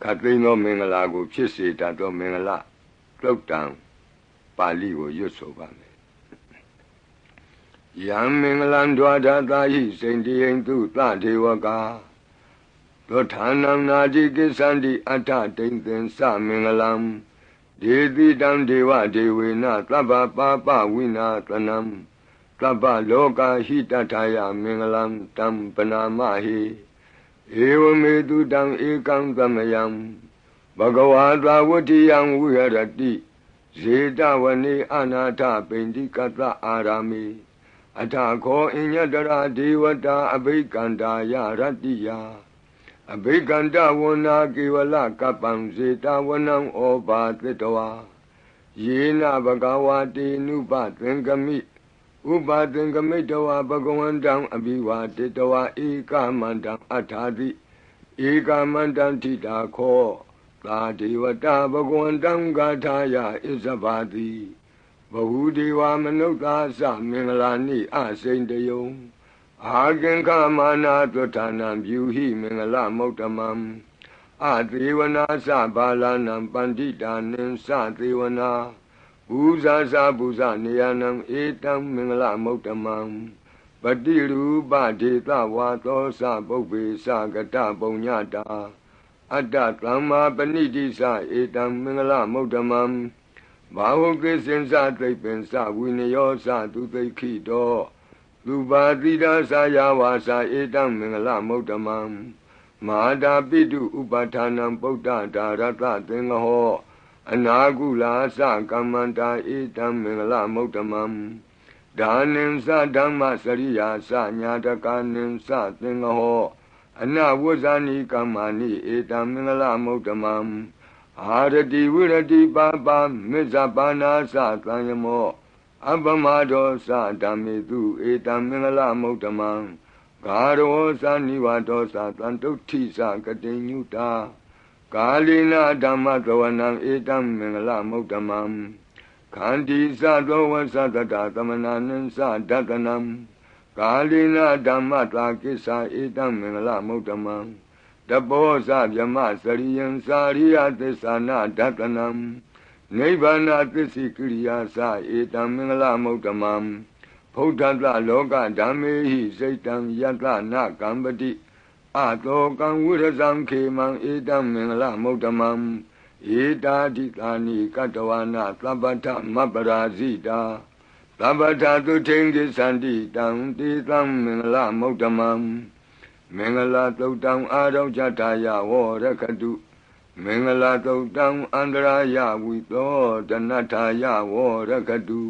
ခတ်သိမ်းသောမင်္ဂလာကိုဖြစ်စေတတ်သောမင်္ဂလာသုတ်တံပါဠိကိုရွတ်ဆိုပါမယ်ယံမင်္ဂလံဒွါဒသာဟိစိန္တိယံသူသဒေဝကာသောဌာနံနာတိကိစ္ဆန္တိအဋ္ဌတိန်သင်္သမင်္ဂလံဒေတိတံဒေဝဒေဝေနသဗ္ဗပါပဝိနာသနံသဗ္ဗလောကဟိတထာယမင်္ဂလံတံပနာမဟိဧဝမေတုတံဧကံသမယံဘဂဝါသာဝတ္တိယံဝိဟရတိဇေတဝနေအနာထပိန္တိကတအာရာမေအထခောအညတရာဒေဝတာအဘိကန္တာယရတ္တိယအဘိကန္တဝနာကေဝလကပံဇေတဝနံဩဘာသတ္တဝါယေနဘဂဝါတေနုပသင်္ကမိဥပါသင်္ကမိတဝါဘဂဝန္တံအဘိဝါတေတဝါဧကမန္တံအထာတိဧကမန္တံထိတာခောသာဒေဝတာဘဂဝန္တံဂါထာယဣဇဘာတိဘဟုဒေဝမနုဿာသမင်္ဂလာနိအစိန်တယုံအာကင်္ခမာနာသုဌာနံပြုဟိမင်္ဂလမௌတမံအသေဝနာသဘာလနံပန္တိတာနိသသေဝနာဘူဇာသဘူဇနေယနံဧတံမင်္ဂလမௌတမံပတိရူပဒေသဝါသောသပုပ္ပေသကတပုံညတာအတ္တသမ္မာပဏိတိသဧတံမင်္ဂလမௌတမံဘာဟုကိစင်္စသိပ္ပင်္စဝိနယောသသူသိခိတောသူပါတိဒါသယဝါစာဧတံမင်္ဂလမௌတမံမဟာတာပိတုဥပဌာနံပုဒ္ဒဒါရတသင်္ဃဟောအနာကုလာသကမ္မန္တာဧတံမင်္ဂလမௌတမံဒါနိံသဓမ္မစရိယာသညာတကာနိံသသင်္ဃဟောအနဝဇ္ဇာနိကမ္မာနိဧတံမင်္ဂလမௌတမံအာရတိဝိရတိပါပါမေဇပါနာသသံယမောအပမဒောသဓမ္မေတုဧတံမင်္ဂလမௌတမံဂါရောသနိဝါဒောသတံတုဋ္ဌိသကတိညုတာကာလိနာဓမ္မသဝနံဧတံမင်္ဂလမௌတမံခန္တီသသောဝသတတသမနာနိသဒတနံကာလိနာဓမ္မတာကိစ္ဆာဧတံမင်္ဂလမௌတမံတဘောဇဗြမစရိယံစာရိယသစ္စာနာဒတနံနိဗ္ဗာနသစ္စိကိရိယာသဧတံမင်္ဂလမௌတမံဘုဒ္ဓတလောကဓမ္မေဟိစိတ်တံယတနာကံပတိအတောကံဝိရဇံခေမံဧတံမင်္ဂလမௌတမံဧတာတိသာနိကတဝနာသဗ္ဗထမပ္ပရာဇိတာသဗ္ဗထသုထိန်ကိသန္တိတံတေတံမင်္ဂလမௌတမံမင်္ဂလာသုတ်တံအာရောဇတာယဝရခတုမင်္ဂလာသုတ်တံအန္တရာယဝိသောတနထာယဝရခတု